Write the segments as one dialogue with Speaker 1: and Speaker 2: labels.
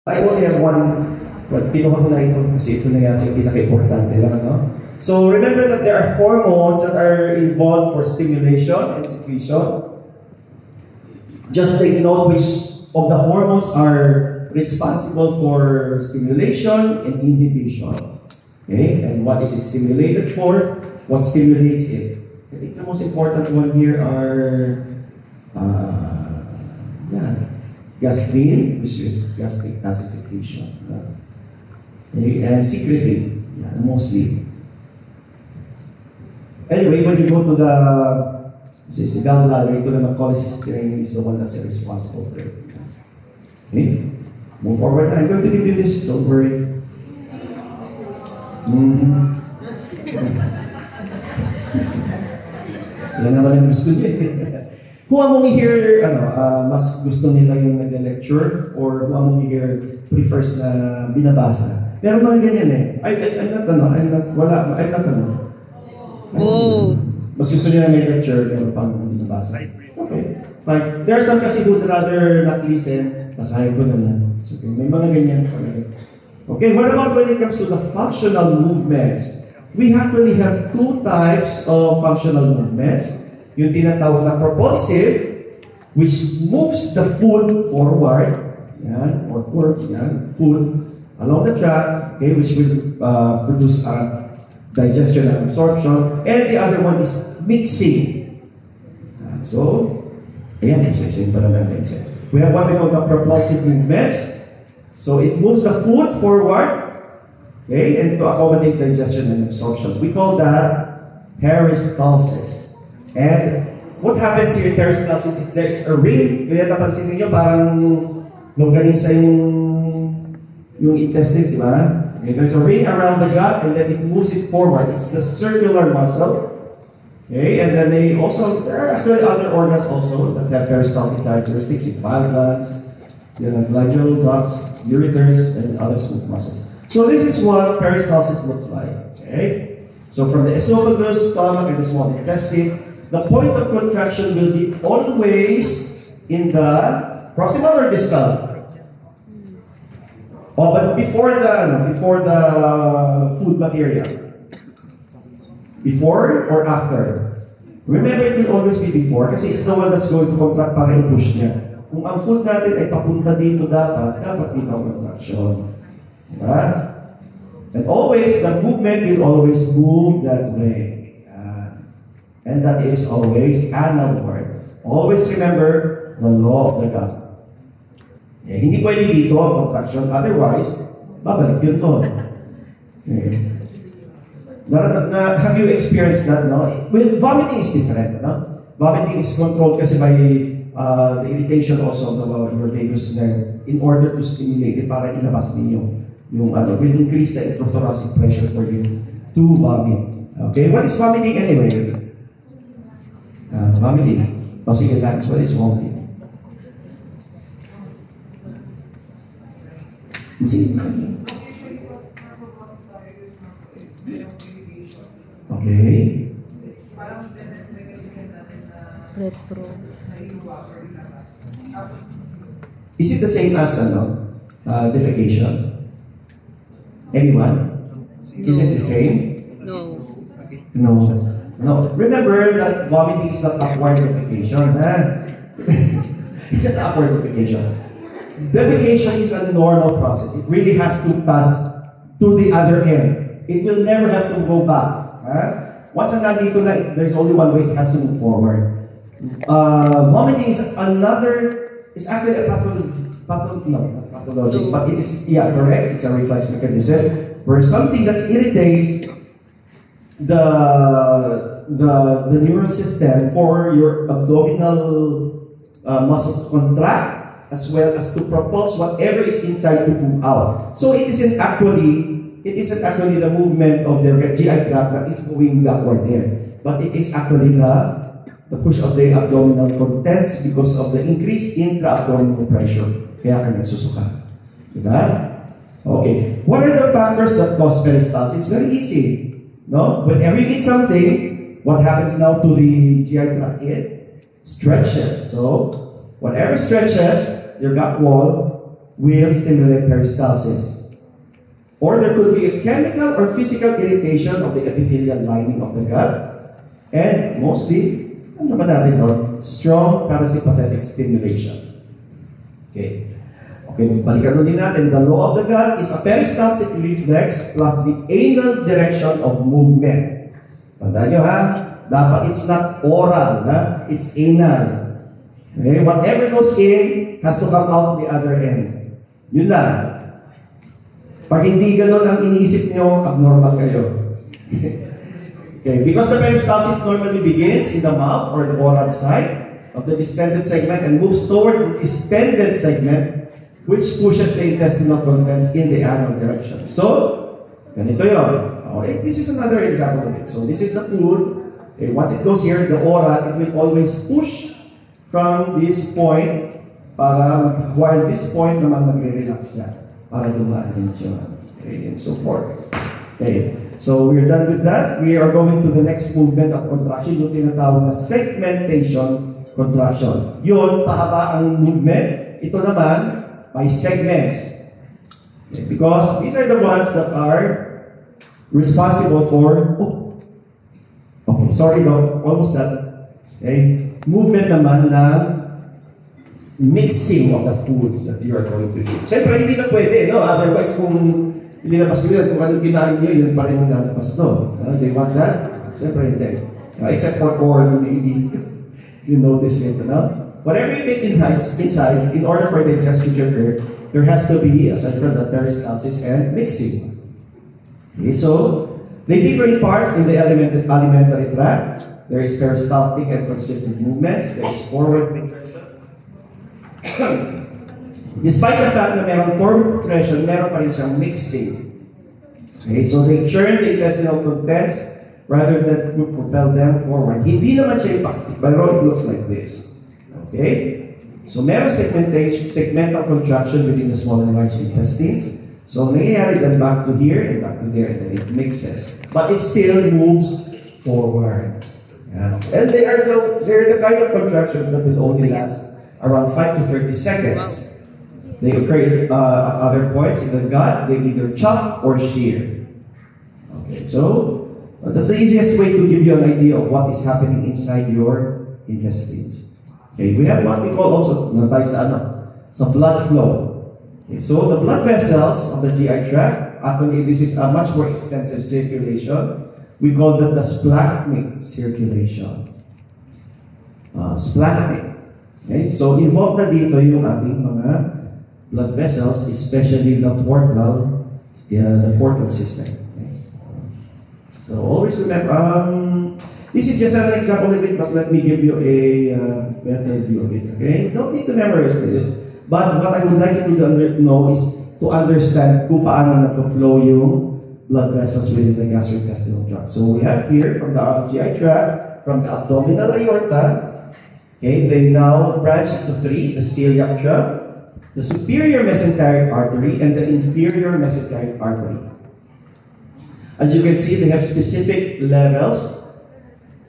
Speaker 1: I only have one, well, kinuha ko na ito kasi ito na yata yung pinaka-importante lang, no? So remember that there are hormones that are involved for stimulation and secretion. Just take note which of the hormones are responsible for stimulation and inhibition. Okay, and what is it stimulated for? What stimulates it? I think the most important one here are gastrin, which is gastric acid secretion, and secretin, mostly. Anyway, when you go to the gallbladder, ito na cholecystine is the one that's responsible for it. Okay, move forward. I'm going to give you this. Don't worry. Yan naman ang gusto niya. Who among you here, mas gusto nila yung nag-lecture, or who among you here prefers na binabasa? Meron mga ganyan eh. I'm not.
Speaker 2: Oh.
Speaker 1: Mas gusto niya na may lecture, meron pang binabasa. Okay, fine. There are some kasi who would rather not listen, basahin ko na lang. So, okay, may mga ganyan. Okay, what about when it comes to the functional movements? We actually have two types of functional movements. Yung tinatawag na propulsive, which moves the food forward, food along the track, okay, which will produce digestion and absorption. And the other one is mixing. So, ayan, isa-isin pa naman. We have what we call the propulsive movements. So, it moves the food forward, okay, and to accommodate digestion and absorption. We call that peristalsis. And what happens here in peristalsis is there is a ring. Kaya napansin niyo parang longganisa yung intestines, di ba? Okay, there's a ring around the gut and then it moves it forward. It's the circular muscle. Okay, and then there are actually other organs also that have peristaltic characteristics, like bile glands, glandular ducts, ureters, and other smooth muscles. So this is what peristalsis looks like. Okay, so from the esophagus, stomach, and the small intestine, the point of contraction will be always in the proximal or distal. Oh, but before the food material. Before or after? Remember, it will always be before kasi it's the one that's going to contract para i-push niya. Kung ang food natin ay papunta dito dapat dito ang contraction. Diba? And always, the movement will always move that way. And that is always analward. Always remember the law of the gut. Hindi pwede dito ang contraction, otherwise, babalik yun to. Okay. Have you experienced that, no? Well, vomiting is different, no? Vomiting is controlled kasi by the irritation also of your vagus nerve in order to stimulate it para ilabas ninyo yung will increase the intrathoracic pressure for you to vomit. Okay, what is vomiting anyway? Vomiting. O sige, that's what is vomiting. Okay.
Speaker 2: Retro.
Speaker 1: Is it the same as defecation? Anyone?
Speaker 2: No.
Speaker 1: Is it the same?
Speaker 2: No.
Speaker 1: No. Remember that vomiting is not upward defecation. It's not upward defecation. Defecation is a normal process. It really has to pass to the other end. It will never have to go back. Once nandito na, there's only one way. It has to move forward. Vomiting is actually a pathology, but it is, correct. It's a reflex mechanism where something that irritates the neural system for your abdominal muscles to contract, as well as to propulse whatever is inside to move out. So it isn't actually the movement of the GI tract that is moving backward there, but it is actually the push of the abdominal contents because of the increased intra-abdominal pressure. Kaya ka nagsusuka. Diba? Okay. What are the factors that cause peristalsis? Very easy. No? Whenever you eat something, what happens now to the GI tract? It stretches. So, whatever stretches, your gut wall, will stimulate peristalsis. Or there could be a chemical or physical irritation of the epithelial lining of the gut. And mostly, ano naman natin doon? Strong parasympathetic stimulation. Okay. Okay, balikan ulit natin. The law of the gut is a peristaltic reflex plus the anal direction of movement. Tandaan nyo ha? Dapat it's not oral, ha? It's anal. Okay? Whatever goes in has to come out the other end. Yun lang. Pag hindi ganun ang iniisip nyo, abnormal kayo. Okay, because the peristalsis normally begins in the mouth or the oral side of the distended segment and moves toward the distended segment, which pushes the intestinal contents in the anal direction. So, ganito yun. Okay, this is another example of it. So, this is the food. Okay, once it goes here, the oral, it will always push from this point para, while this point naman magre-relax siya para dumaan din siya. Okay, and so forth. Okay, so we're done with that. We are going to the next movement of contraction, yung tinatawag na segmentation contraction. Yun, pahaba ang movement. Ito naman, by segments. Okay, because these are the ones that are responsible for, okay, sorry no, almost that. Okay, movement naman na mixing of the food that you are going to eat. Siyempre, hindi na pwede, no? Otherwise, kung ililabas nyo yun, kung anong kinain nyo, yun pa rin ang lalabas, no? They want that? Siyempre, hindi. Except for corn, maybe. You know this yet, no? Whatever you take inside, in order for digestion to occur, there has to be, aside from the peristalsis and mixing. Okay, so, they differ in parts in the alimentary tract. There is peristaltic and constrictive movements. There is forward progression. Despite the fact na meron forward progression, meron pa rin siyang mixing. Okay, so they churn the intestinal contents rather than propel them forward. Hindi naman siya impacted, but it looks like this. Okay? So, meron segmental contraction within the small and large intestines. So, nangyayari then back to here and back to there, and then it mixes. But it still moves forward. Yeah. And they're the kind of contraction that will only last around 5 to 30 seconds. They occur at other points in the gut. They either chop or shear. Okay, so that's the easiest way to give you an idea of what is happening inside your intestines. Okay, we have what we call also some blood flow. Okay, so the blood vessels of the GI tract, actually this is a much more extensive circulation. We call that the splanchnic circulation. Splanchnic. Okay, so involved na dito yung ating mga blood vessels, especially the portal system. Okay. So always remember, this is just an example of it, but let me give you a better view of it, okay? You don't need to memorize this, but what I would like you to know is to understand kung paano na-flow yung blood vessels within the gastrointestinal tract. So we have here from the GI tract, from the abdominal aorta, okay, they now branch into three: the celiac tract, the superior mesenteric artery, and the inferior mesenteric artery. As you can see, they have specific levels.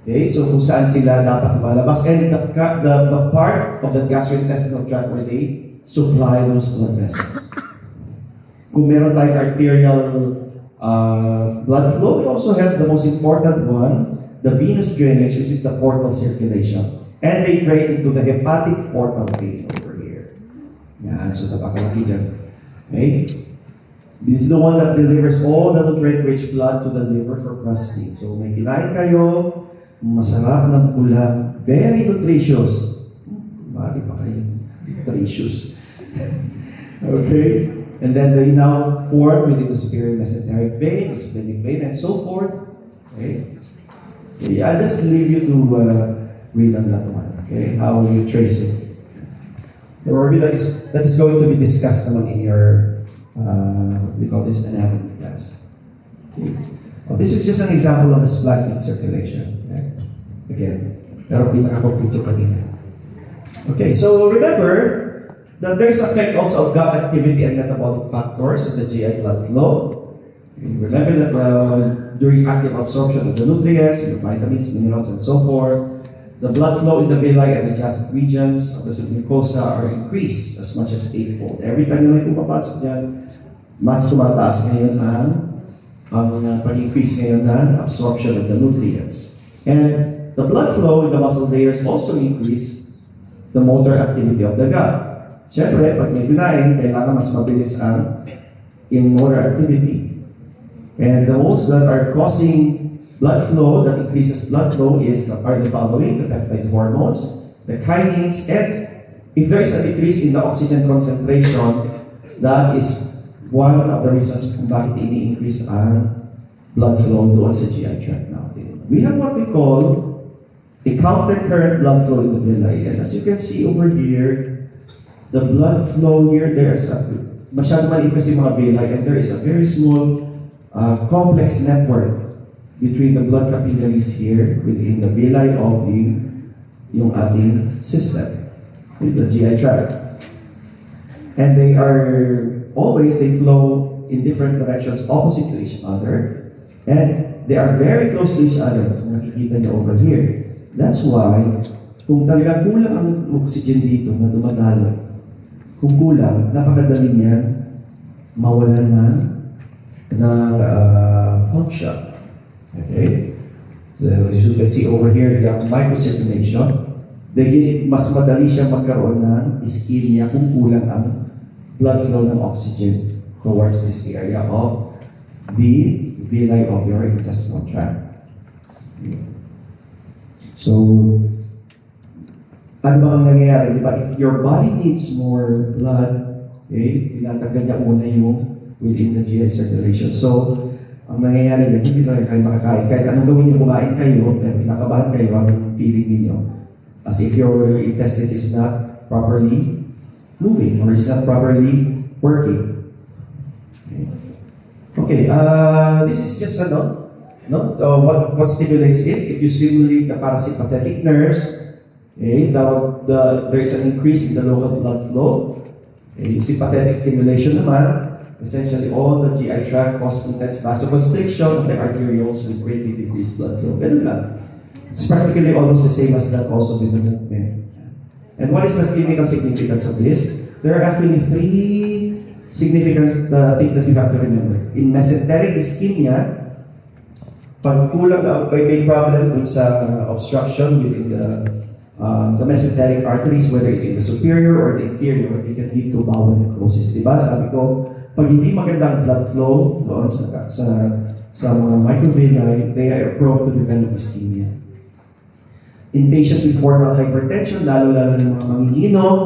Speaker 1: Okay, so kung saan sila dapat lumalabas, and the part of the gastrointestinal tract where they supply those blood vessels. Kung meron tayong arterial blood flow, we also have the most important one, the venous drainage, which is the portal circulation. And they drain into the hepatic portal vein over here. Yan, so napakalaki dyan. Okay? It's the one that delivers all the nutrient-rich blood to the liver for processing. So may kinain kayo, masarap ng ulam, very nutritious. Mari pa kayo, nutritious. Okay? And then they now form within the superior mesenteric vein, the splenic vein, and so forth. Okay? Okay, I'll just leave you to read on that one. Okay? How you trace it. Probably that is going to be discussed naman in your, what do you call this, anatomy class. Okay? Well, this is just an example of a splanchnic circulation. Again, pero pinaka-complete yung kanina. Okay, so remember that there's effect also of gut activity and metabolic factors of the GI blood flow. Okay, remember that during active absorption of the nutrients, the vitamins, minerals, and so forth, the blood flow in the villi and adjacent regions of the submucosa are increased as much as 8-fold. Every time na may pumapasok dyan, mas tumataas ngayon ang pag-increase ngayon ng absorption of the nutrients. And the blood flow in the muscle layers also increase the motor activity of the gut. Siyempre, pag may binain, kailangan mas mabilis ang in motor activity. And those that are causing blood flow, that increases blood flow are the following: the peptide hormones, the kinins, and if there is a decrease in the oxygen concentration, that is one of the reasons kung bakit ini-increase ang blood flow doon sa GI tract natin. We have what we call a counter-current blood flow in the villi. And as you can see over here, the blood flow here, there's masyadong maliit kasi mga villi, and there is a very small complex network between the blood capillaries here within the villi of yung ating system, with the GI tract. And they flow in different directions opposite to each other, and they are very close to each other. So nakikita niyo over here. That's why, kung talagang kulang ang oxygen dito na dumadaloy, kung kulang, napakadali niyan mawalan ng function. Okay? So, as you can see over here, the microcirculation, mas madali siya magkaroon ng ischemia kung kulang ang blood flow ng oxygen towards this area of the villi of your intestinal tract. Okay. So, ano ba ang nangyayari? Diba? If your body needs more blood, okay, tinatanggal niya una yung within the GI circulation. So, ang nangyayari na hindi talaga kayo makakain. Kahit anong gawin niyo, kumain kayo, pero pinakabahan kayo ang feeling ninyo. As if your intestines is not properly moving or is not properly working. Okay, this is just what stimulates it. If you stimulate the parasympathetic nerves, okay, there is an increase in the local blood flow. Okay, sympathetic stimulation naman, essentially all the GI tract causes intense vasoconstriction of the arterioles with greatly decreased blood flow. Ganun lang. It's practically almost the same as that also with the movement. And what is the clinical significance of this? There are actually 3 significant things that you have to remember. In mesenteric ischemia, pag kulang may problem dun sa obstruction within the mesenteric arteries, whether it's in the superior or the inferior, it can lead to bowel necrosis. Diba? Sabi ko, pag hindi magandang blood flow doon sa mga microvilli, they are prone to develop ischemia. In patients with portal hypertension, lalo-lalo ng mga manginginom,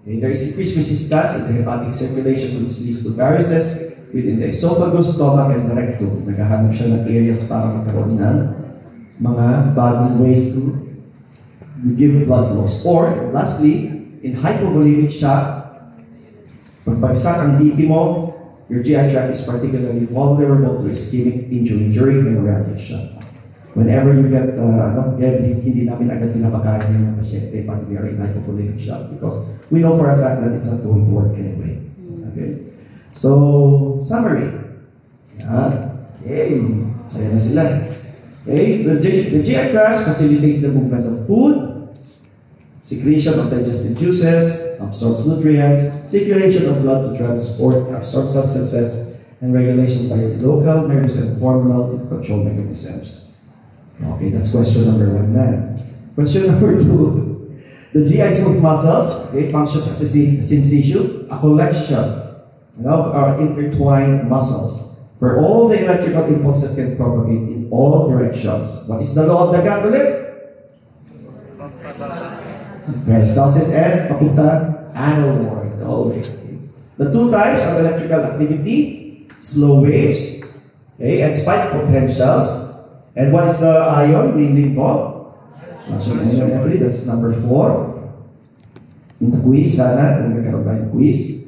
Speaker 1: okay, there is increased resistance in the hepatic circulation, which leads to varices within the esophagus, stomach, and the rectum. Naghahanap siya ng areas para magkaroon ng mga bagong ways to give blood flows. Or, lastly, in hypovolemic shock, pagbagsak ang BP mo, your GI tract is particularly vulnerable to ischemic injury during hemorrhagic shock. Whenever you get, hindi namin agad pinapakain yung pasyente pag they are in hypovolemic shock because we know for a fact that it's not going to work anyway. Okay? So, summary. Okay, saya na sila. Okay, the GI tract facilitates the movement of food, secretion of digestive juices, absorbs nutrients, circulation of blood to transport absorbed substances, and regulation by the local nervous and hormonal control mechanisms. Okay, that's question number 1 now. Question number 2. The GI smooth muscles, okay, functions as a sensation, a collection of our intertwined muscles, where all the electrical impulses can propagate in all directions. What is the law of the gut ulit? Peristalsis and papunta anal ward. The 2 types of electrical activity, slow waves, okay, and spike potentials. And what is the ion meaning of? That's number 4. In the quiz, sana, kung nagkaroon tayo ng quiz.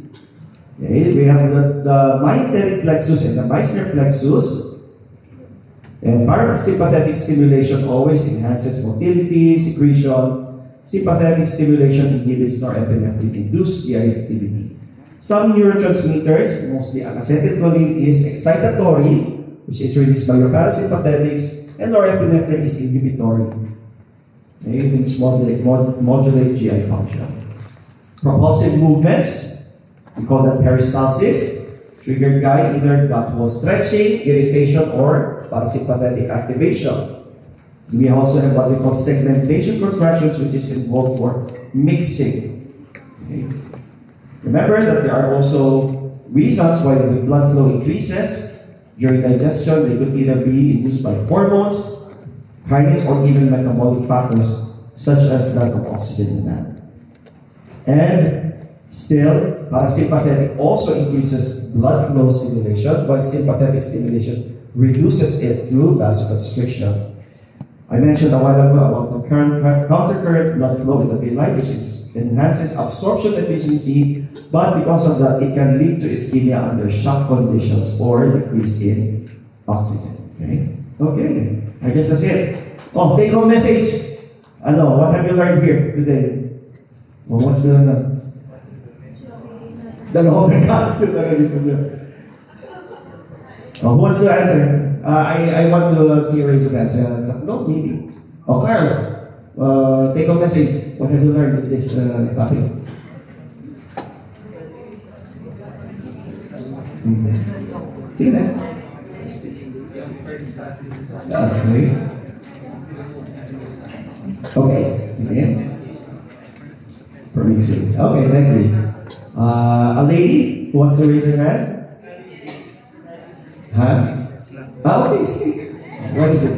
Speaker 1: Okay, we have the myenteric plexus and the Meissner plexus. And parasympathetic stimulation always enhances motility, secretion. Sympathetic stimulation inhibits norepinephrine-induced GI activity. Some neurotransmitters, mostly acetylcholine, is excitatory, which is released by your parasympathetics, and norepinephrine is inhibitory. Okay, it means modulate GI function. Propulsive movements, we call that peristalsis, triggered by either gut wall stretching, irritation, or parasympathetic activation. We also have what we call segmentation contractions, which is involved for mixing. Okay. Remember that there are also reasons why the blood flow increases during digestion. They could either be induced by hormones, kinases, or even metabolic factors such as lack of oxygen demand. And still, parasympathetic also increases blood flow stimulation, while sympathetic stimulation reduces it through vasoconstriction. I mentioned a while ago about the countercurrent blood flow in the villi, which enhances absorption efficiency, but because of that, it can lead to ischemia under shock conditions or decrease in oxygen. Okay, I guess that's it. Oh, take home message. Ano, what have you learned here today? Well, what's the law of the God? Who wants to answer? I want to see a raise of hands. No, maybe. Oh, Carl, take a message. What have you learned in this topic? Sige na. Okay. Sige. For mixing. Okay, thank you. A lady who wants to raise her hand? Huh? Okay, sige. What is it?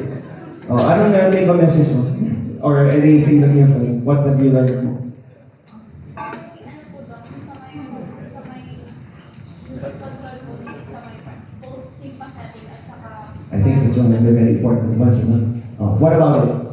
Speaker 1: Oh, I don't know, take a message mo. Or anything that you have learned. What have you learned? I think it's one of the very important ones. What about it?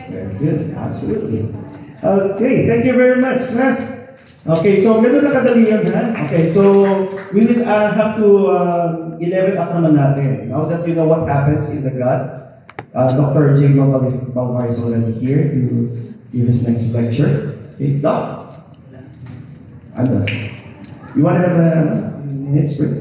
Speaker 1: Very good, absolutely. Okay, thank you very much, class. Okay, so ganun na kadali yun, ha? Okay, so we will have to 11 up naman natin. Now that you know what happens in the gut, Dr. J. Balvar is already here to give his next lecture. Okay, Doc? I'm done. You want to have a minute break?